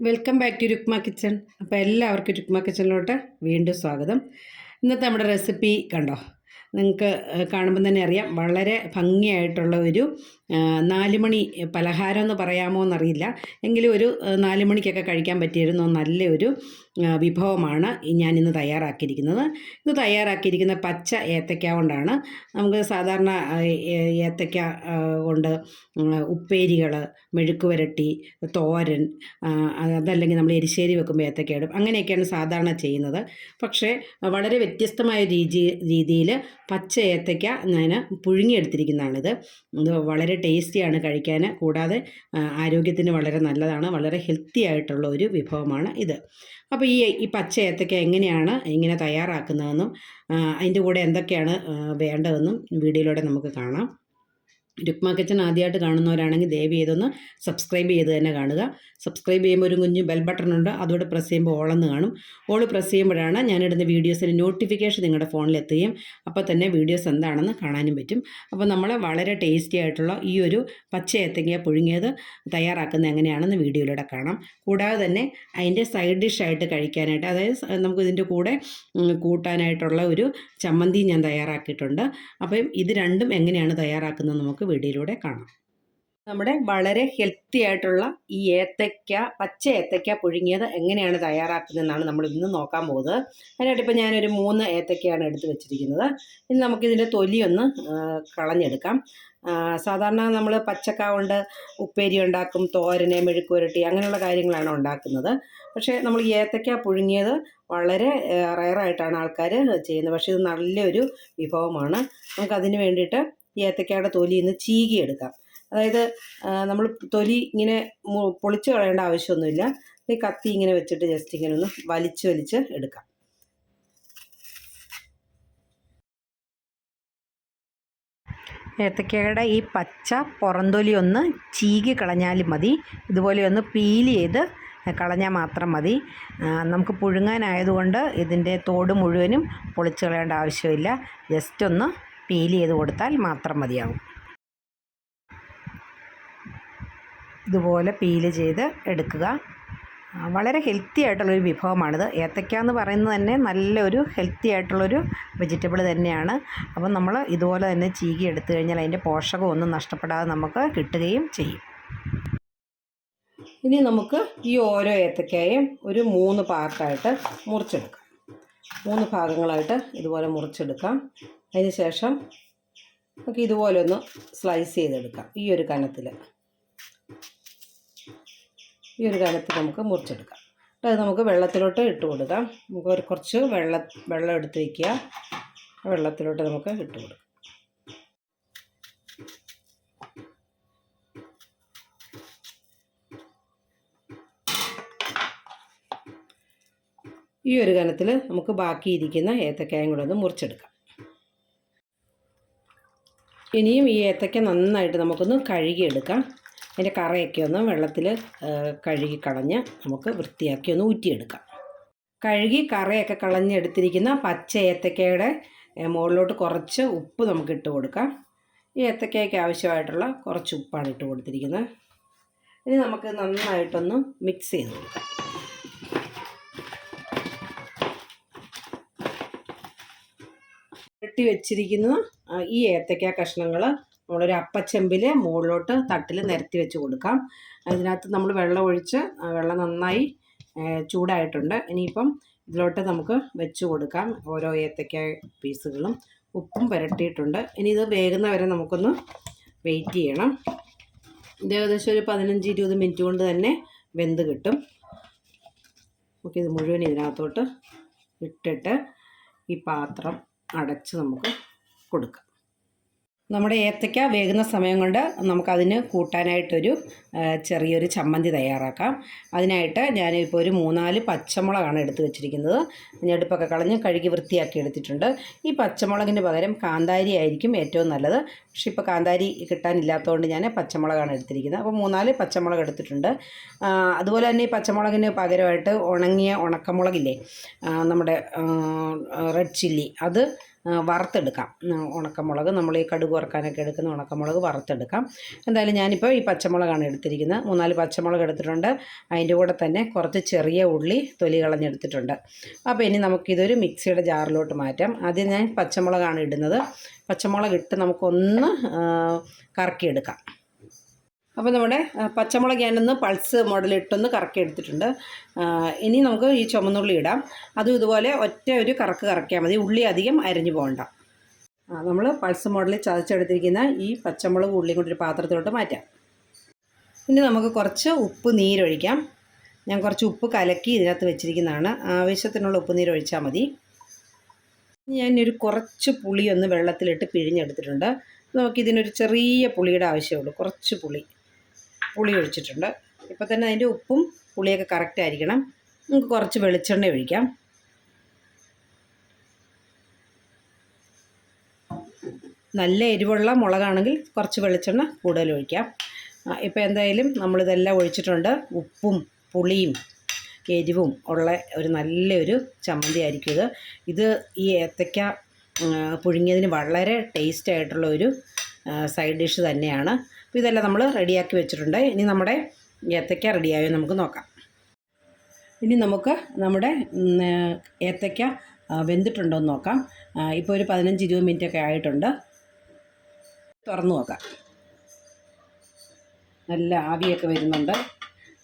Welcome back to Rukma kitchen. അപ്പോൾ എല്ലാവർക്കും രുക്മ കിച്ചണിലോട്ട് വീണ്ടും സ്വാഗതം. ഇന്നത്തെ നമ്മുടെ റെസിപ്പി കണ്ടോ, നിങ്ങൾക്ക് കാണുമ്പോൾ തന്നെ അറിയാം, വളരെ ഭംഗിയായിട്ടുള്ള ഒരു 4 മണി പലഹാരം എന്ന് പറയാമോ എന്നറിയില്ല, എങ്കിലും ഒരു 4 മണിക്കൊക്കെ കഴിക്കാൻ പറ്റിയിരുന്ന നല്ലൊരു വിഭവമാണ് ഞാനിന്ന് തയ്യാറാക്കിയിരിക്കുന്നത്. ഇത് തയ്യാറാക്കിയിരിക്കുന്ന പച്ച ഏത്തയ്ക്ക കൊണ്ടാണ്. നമുക്ക് സാധാരണ ഏത്തയ്ക്ക കൊണ്ട് ഉപ്പേരികൾ, മെഴുക്ക് പുരട്ടി, തോരൻ, അതല്ലെങ്കിൽ നമ്മൾ എരിശ്ശേരി വെക്കുമ്പോൾ ഏത്തയ്ക്ക ഇടും, അങ്ങനെയൊക്കെയാണ് സാധാരണ ചെയ്യുന്നത്. പക്ഷേ വളരെ വ്യത്യസ്തമായ രീതിയിൽ പച്ച ഏത്തയ്ക്ക ഞാൻ പുഴുങ്ങിയെടുത്തിരിക്കുന്നതാണിത്. ഇത് വളരെ ടേസ്റ്റിയാണ് കഴിക്കാൻ, കൂടാതെ ആരോഗ്യത്തിന് വളരെ നല്ലതാണ്. വളരെ ഹെൽത്തി ആയിട്ടുള്ള ഒരു വിഭവമാണ് ഇത്. അപ്പോൾ ഈ പച്ച ഏത്തയ്ക്ക എങ്ങനെയാണ് ഇങ്ങനെ തയ്യാറാക്കുന്നതെന്നും അതിൻ്റെ കൂടെ എന്തൊക്കെയാണ് വേണ്ടതെന്നും വീഡിയോയിലൂടെ നമുക്ക് കാണാം. രുക്മ കിച്ചൺ ആദ്യമായിട്ട് കാണുന്നവരാണെങ്കിൽ ദയവ് ചെയ്തൊന്ന് സബ്സ്ക്രൈബ് ചെയ്ത് തന്നെ കാണുക. സബ്സ്ക്രൈബ് ചെയ്യുമ്പോൾ ഒരു കുഞ്ഞ് ബെൽ ബട്ടൺ ഉണ്ട്, അതുകൂടെ പ്രസ് ചെയ്യുമ്പോൾ ഓളെന്ന് കാണും. ഓൾ പ്രസ് ചെയ്യുമ്പോഴാണ് ഞാനിടുന്ന വീഡിയോസിന് നോട്ടിഫിക്കേഷൻ നിങ്ങളുടെ ഫോണിലെത്തുകയും അപ്പോൾ തന്നെ വീഡിയോസ് എന്താണെന്ന് കാണാനും പറ്റും. അപ്പോൾ നമ്മൾ വളരെ ടേസ്റ്റി ആയിട്ടുള്ള ഈ ഒരു പച്ച ഏത്തയ്ക്ക പുഴുങ്ങിയത് തയ്യാറാക്കുന്നത് എങ്ങനെയാണെന്ന് വീഡിയോയിലൂടെ കാണാം. കൂടാതെ തന്നെ അതിൻ്റെ സൈഡ് ഡിഷായിട്ട് കഴിക്കാനായിട്ട്, അതായത് നമുക്ക് ഇതിൻ്റെ കൂടെ കൂട്ടാനായിട്ടുള്ള ഒരു ചമ്മന്തി ഞാൻ തയ്യാറാക്കിയിട്ടുണ്ട്. അപ്പം ഇത് രണ്ടും എങ്ങനെയാണ് തയ്യാറാക്കുന്നത് നമുക്ക് വീഡിയോയിലൂടെ കാണാം. നമ്മുടെ വളരെ ഹെൽത്തി ആയിട്ടുള്ള ഈ പച്ച ഏത്തയ്ക്ക പുഴുങ്ങിയത് എങ്ങനെയാണ് തയ്യാറാക്കുന്നതെന്നാണ് നമ്മൾ ഇന്ന് നോക്കാൻ പോകുന്നത്. അതിനായിട്ട് ഇപ്പോൾ ഞാനൊരു 3 ഏത്തയ്ക്കയാണ് എടുത്ത് വെച്ചിരിക്കുന്നത്. ഇനി നമുക്കിതിൻ്റെ തൊലിയൊന്ന് കളഞ്ഞെടുക്കാം. സാധാരണ നമ്മൾ പച്ചക്ക കൊണ്ട് ഉപ്പേരി ഉണ്ടാക്കും, തോരന്, മെഴുക്ക് പുരട്ടി, അങ്ങനെയുള്ള കാര്യങ്ങളാണ് ഉണ്ടാക്കുന്നത്. പക്ഷേ നമ്മൾ ഈ ഏത്തയ്ക്ക പുഴുങ്ങിയത് വളരെ റയറായിട്ടാണ് ആൾക്കാർ ചെയ്യുന്നത്. പക്ഷേ ഇത് നല്ലൊരു വിഭവമാണ്. നമുക്കതിന് വേണ്ടിയിട്ട് ഈ ഏത്തയ്ക്കയുടെ തൊലി ഒന്ന് ചീകിയെടുക്കാം. അതായത് നമ്മൾ തൊലി ഇങ്ങനെ പൊളിച്ച് കളയേണ്ട ആവശ്യമൊന്നുമില്ല. ഈ കത്തി ഇങ്ങനെ വെച്ചിട്ട് ജസ്റ്റ് ഇങ്ങനെ ഒന്ന് വലിച്ച് എടുക്കാം. ഏത്തയ്ക്കയുടെ ഈ പച്ച പുറന്തൊലി ഒന്ന് ചീകി കളഞ്ഞാലും മതി. ഇതുപോലെ ഒന്ന് പീൽ ചെയ്ത് കളഞ്ഞാൽ മാത്രം മതി. നമുക്ക് പുഴുങ്ങാനായതുകൊണ്ട് ഇതിൻ്റെ തോട് മുഴുവനും പൊളിച്ച് കളയേണ്ട ആവശ്യമില്ല. ജസ്റ്റ് ഒന്ന് പീൽ ചെയ്ത് കൊടുത്താൽ മാത്രം മതിയാവും. ഇതുപോലെ പീല് ചെയ്ത് എടുക്കുക. വളരെ ഹെൽത്തി ആയിട്ടുള്ളൊരു വിഭവമാണിത്. ഏത്തയ്ക്ക എന്ന് പറയുന്നത് തന്നെ നല്ലൊരു ഹെൽത്തി ആയിട്ടുള്ളൊരു വെജിറ്റബിൾ തന്നെയാണ്. അപ്പം നമ്മൾ ഇതുപോലെ തന്നെ ചീകി എടുത്തു കഴിഞ്ഞാൽ അതിൻ്റെ പോഷകമൊന്നും നഷ്ടപ്പെടാതെ നമുക്ക് കിട്ടുകയും ചെയ്യും. ഇനി നമുക്ക് ഈ ഓരോ ഏത്തയ്ക്കയും ഒരു 3 പാർട്ടായിട്ട് മുറിച്ചെടുക്കാം. 3 ഭാഗങ്ങളായിട്ട് ഇതുപോലെ മുറിച്ചെടുക്കാം. അതിന് ശേഷം നമുക്ക് ഇതുപോലെ ഒന്ന് സ്ലൈസ് ചെയ്തെടുക്കാം. ഈ ഒരു കനത്തിൽ നമുക്ക് മുറിച്ചെടുക്കാം. അത് നമുക്ക് വെള്ളത്തിലോട്ട് ഇട്ട് കൊടുക്കാം. നമുക്ക് കുറച്ച് വെള്ളം എടുത്ത് വയ്ക്കുക. വെള്ളത്തിലോട്ട് നമുക്ക് ഇട്ട് കൊടുക്കാം. ഈ ഒരു കനത്തിൽ നമുക്ക് ബാക്കിയിരിക്കുന്ന ഏത്തക്കായും കൂടെ ഒന്ന് മുറിച്ചെടുക്കാം. ഇനിയും ഈ ഏത്തക്ക നന്നായിട്ട് നമുക്കൊന്ന് കഴുകിയെടുക്കാം. അതിൻ്റെ കറയൊക്കെ ഒന്ന് വെള്ളത്തിൽ കഴുകി കളഞ്ഞ് നമുക്ക് വൃത്തിയാക്കി ഒന്ന് ഊറ്റിയെടുക്കാം. കഴുകി കറയൊക്കെ കളഞ്ഞെടുത്തിരിക്കുന്ന പച്ച ഏത്തക്കയുടെ മുകളിലോട്ട് കുറച്ച് ഉപ്പ് നമുക്ക് ഇട്ട് കൊടുക്കാം. ഈ ഏത്തക്കയ്ക്ക് ആവശ്യമായിട്ടുള്ള കുറച്ച് ഉപ്പാണ് ഇട്ട് കൊടുത്തിരിക്കുന്നത്. ഇനി നമുക്ക് നന്നായിട്ടൊന്ന് മിക്സ് ചെയ്ത് കൊടുക്കാം. വെട്ടി വെച്ചിരിക്കുന്ന ഈ ഏത്തക്ക കഷ്ണങ്ങൾ നമ്മളൊരു അപ്പച്ചെമ്പിൽ മുകളിലോട്ട് തട്ടിൽ നിരത്തി വെച്ച് കൊടുക്കാം. അതിനകത്ത് നമ്മൾ വെള്ളം ഒഴിച്ച്, വെള്ളം നന്നായി ചൂടായിട്ടുണ്ട്. ഇനിയിപ്പം ഇതിലോട്ട് നമുക്ക് വെച്ച് കൊടുക്കാം ഓരോ ഏത്തക്ക പീസുകളും. ഉപ്പും പുരട്ടിയിട്ടുണ്ട്. ഇനി ഇത് വേകുന്ന വരെ നമുക്കൊന്ന് വെയിറ്റ് ചെയ്യണം. ഇത് ഏകദേശം ഒരു 15-20 മിനിറ്റ് കൊണ്ട് തന്നെ വെന്ത് കിട്ടും. നമുക്കിത് മുഴുവൻ ഇതിനകത്തോട്ട് ഇട്ടിട്ട് ഈ പാത്രം അടച്ച് നമുക്ക് കൊടുക്കാം. നമ്മുടെ ഏത്തയ്ക്ക വേകുന്ന സമയം കൊണ്ട് നമുക്കതിന് കൂട്ടാനായിട്ടൊരു ചെറിയൊരു ചമ്മന്തി തയ്യാറാക്കാം. അതിനായിട്ട് ഞാനിപ്പോൾ ഒരു 3-4 പച്ചമുളകാണ് എടുത്ത് വെച്ചിരിക്കുന്നത്. ഞെടുപ്പൊക്കെ കളഞ്ഞ് കഴുകി വൃത്തിയാക്കി എടുത്തിട്ടുണ്ട്. ഈ പച്ചമുളകിന് പകരം കാന്താരി ആയിരിക്കും ഏറ്റവും നല്ലത്. പക്ഷേ ഇപ്പോൾ കാന്താരി കിട്ടാനില്ലാത്തതുകൊണ്ട് ഞാൻ പച്ചമുളകാണ് എടുത്തിരിക്കുന്നത്. അപ്പോൾ 3-4 പച്ചമുളക് എടുത്തിട്ടുണ്ട്. അതുപോലെ തന്നെ ഈ പച്ചമുളകിന് പകരമായിട്ട് ഉണങ്ങിയ ഉണക്കമുളകില്ലേ, നമ്മുടെ റെഡ് ചില്ലി, അത് വറുത്തെടുക്കാം. ഉണക്കമുളക് നമ്മൾ ഈ കടുക് വറുക്കാനൊക്കെ എടുക്കുന്ന ഉണക്കമുളക് വറുത്തെടുക്കാം. എന്തായാലും ഞാനിപ്പോൾ ഈ പച്ചമുളകാണ് എടുത്തിരിക്കുന്നത്. 3-4 പച്ചമുളക് എടുത്തിട്ടുണ്ട്. അതിൻ്റെ കൂടെ തന്നെ കുറച്ച് ചെറിയ ഉള്ളി തൊലി കളഞ്ഞെടുത്തിട്ടുണ്ട്. അപ്പോൾ ഇനി നമുക്കിതൊരു മിക്സിയുടെ ജാറിലോട്ട് മാറ്റാം. ആദ്യം ഞാൻ പച്ചമുളകാണ് ഇടുന്നത്. പച്ചമുളക് ഇട്ട് നമുക്കൊന്ന് കറക്കിയെടുക്കാം. അപ്പോൾ നമ്മുടെ പച്ചമുളക് ഞാനൊന്ന് പൾസ് മോഡലിട്ടൊന്ന് കറക്കി എടുത്തിട്ടുണ്ട്. ഇനി നമുക്ക് ഈ ചുമന്നുള്ളി ഇടാം. അതും ഇതുപോലെ ഒറ്റ ഒരു കറക്കിയാൽ മതി. ഉള്ളി അധികം അരിഞ്ഞു പോകണ്ട. നമ്മൾ പൾസ് മോഡലിൽ ചതച്ചെടുത്തിരിക്കുന്ന ഈ പച്ചമുളക് ഉള്ളിയും കൊണ്ടൊരു പാത്രത്തിലോട്ട് മാറ്റാം. ഇനി നമുക്ക് കുറച്ച് ഉപ്പ് നീരൊഴിക്കാം. ഞാൻ കുറച്ച് ഉപ്പ് കലക്കി ഇതിനകത്ത് വെച്ചിരിക്കുന്നതാണ്. ആവശ്യത്തിനുള്ള ഉപ്പ് നീരൊഴിച്ചാൽ മതി. ഞാനൊരു കുറച്ച് പുളി ഒന്ന് വെള്ളത്തിലിട്ട് പിഴിഞ്ഞെടുത്തിട്ടുണ്ട്. നമുക്കിതിനൊരു ചെറിയ പുളിയുടെ ആവശ്യമുള്ളൂ. കുറച്ച് പുളി ഒഴിച്ചിട്ടുണ്ട്. ഇപ്പോൾ തന്നെ അതിൻ്റെ ഉപ്പും പുളിയൊക്കെ കറക്റ്റ് ആയിരിക്കണം. നമുക്ക് കുറച്ച് വെളിച്ചെണ്ണ ഒഴിക്കാം. നല്ല എരിവുള്ള മുളകാണെങ്കിൽ കുറച്ച് വെളിച്ചെണ്ണ കൂടുതൽ ഒഴിക്കാം. ഇപ്പോൾ എന്തായാലും നമ്മളിതെല്ലാം ഒഴിച്ചിട്ടുണ്ട്. ഉപ്പും പുളിയും എരിവും ഉള്ള ഒരു നല്ലൊരു ചമ്മന്തി ആയിരിക്കും ഇത്. ഈ ഏത്തയ്ക്ക പുഴുങ്ങിയതിന് വളരെ ടേസ്റ്റ് ആയിട്ടുള്ള ഒരു സൈഡ് ഡിഷ് തന്നെയാണ്. അപ്പോൾ ഇതെല്ലാം നമ്മൾ റെഡിയാക്കി വെച്ചിട്ടുണ്ട്. ഇനി നമ്മുടെ ഏത്തയ്ക്ക റെഡിയായോ നമുക്ക് നോക്കാം. ഇനി നമുക്ക് നമ്മുടെ ഏത്തയ്ക്ക വെന്തിട്ടുണ്ടോ എന്ന് നോക്കാം. ഇപ്പോൾ ഒരു 15-20 മിനിറ്റൊക്കെ ആയിട്ടുണ്ട്. തുറന്നു നോക്കാം. നല്ല ആവിയൊക്കെ വരുന്നുണ്ട്.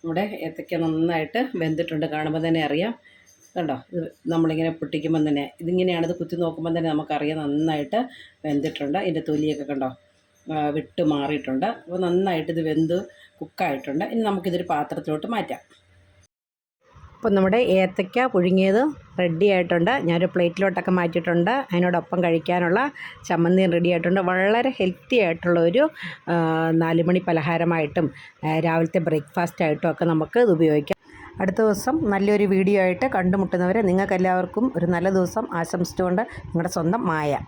നമ്മുടെ ഏത്തയ്ക്ക നന്നായിട്ട് വെന്തിട്ടുണ്ട്. കാണുമ്പോൾ തന്നെ അറിയാം. കണ്ടോ, ഇത് നമ്മളിങ്ങനെ പൊട്ടിക്കുമ്പം തന്നെ ഇതിങ്ങനെയാണിത് കുത്തി നോക്കുമ്പം തന്നെ നമുക്കറിയാം നന്നായിട്ട് വെന്തിട്ടുണ്ട്. ഇതിൻ്റെ തൊലിയൊക്കെ കണ്ടോ വിട്ട് മാറിയിട്ടുണ്ട്. അപ്പോൾ നന്നായിട്ട് ഇത് വെന്ത് കുക്കായിട്ടുണ്ട്. ഇനി നമുക്കിതൊരു പാത്രത്തിലോട്ട് മാറ്റാം. അപ്പോൾ നമ്മുടെ ഏത്തയ്ക്ക പുഴുങ്ങിയത് റെഡി ആയിട്ടുണ്ട്. ഞാനൊരു പ്ലേറ്റിലോട്ടൊക്കെ മാറ്റിയിട്ടുണ്ട്. അതിനോടൊപ്പം കഴിക്കാനുള്ള ചമ്മന്തിയും റെഡി ആയിട്ടുണ്ട്. വളരെ ഹെൽത്തി ആയിട്ടുള്ള ഒരു 4 മണി പലഹാരമായിട്ടും രാവിലത്തെ ബ്രേക്ക്ഫാസ്റ്റായിട്ടും ഒക്കെ നമുക്ക് ഇത് ഉപയോഗിക്കാം. അടുത്ത ദിവസം നല്ലൊരു വീഡിയോ ആയിട്ട് കണ്ടുമുട്ടുന്നവരെ നിങ്ങൾക്കെല്ലാവർക്കും ഒരു നല്ല ദിവസം ആശംസിച്ചുകൊണ്ട് നിങ്ങളുടെ സ്വന്തം മായ.